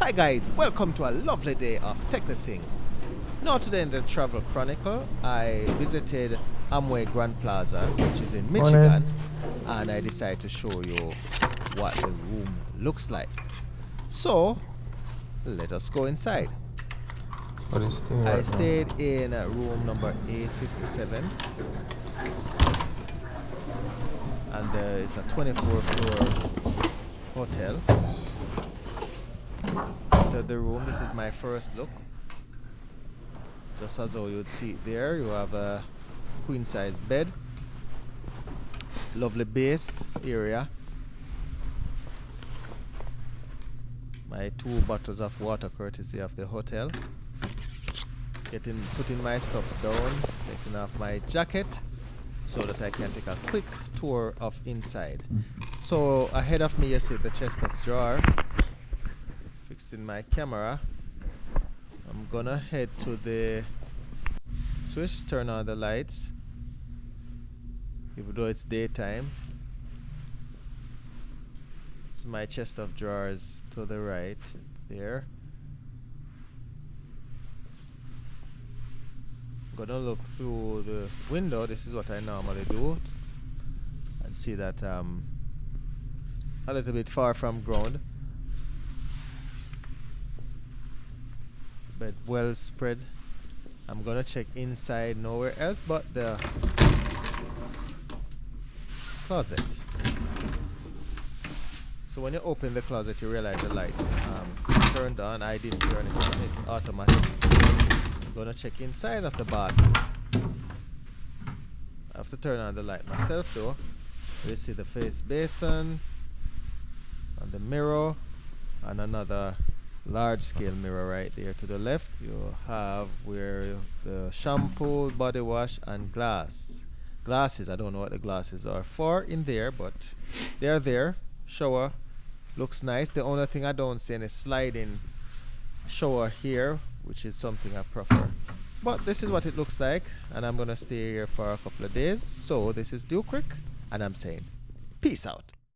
Hi guys, welcome to a lovely day of Techno Things. Now today in the Travel Chronicle, I visited Amway Grand Plaza, which is in Michigan, and I decided to show you what the room looks like. So, let us go inside. I stayed in room number 857, and it's a 24-floor hotel. The room, this is my first look. Just as how you'd see it there, you have a queen size bed, lovely base area, my 2 bottles of water courtesy of the hotel, putting my stuffs down, taking off my jacket so that I can take a quick tour of inside. So ahead of me you see the chest of drawer. Fixing my camera, I'm gonna head to the switch, turn on the lights, even though it's daytime. So my chest of drawers to the right there. I'm gonna look through the window. This is what I normally do, and see that I'm a little bit far from ground. Bed well spread. I'm gonna check inside, nowhere else but the closet. So when you open the closet, you realize the lights turned on. I didn't turn it on, it's automatic. I'm gonna check inside of the bathroom. I have to turn on the light myself though. You see the face basin and the mirror and another large scale mirror right there to the left. You have where the shampoo, body wash and glasses. I don't know what the glasses are for in there, but they're there. Shower looks nice. The only thing I don't see is sliding shower here, which is something I prefer. But this is what it looks like, and I'm gonna stay here for a couple of days. So this is Duke Rick, and I'm saying peace out.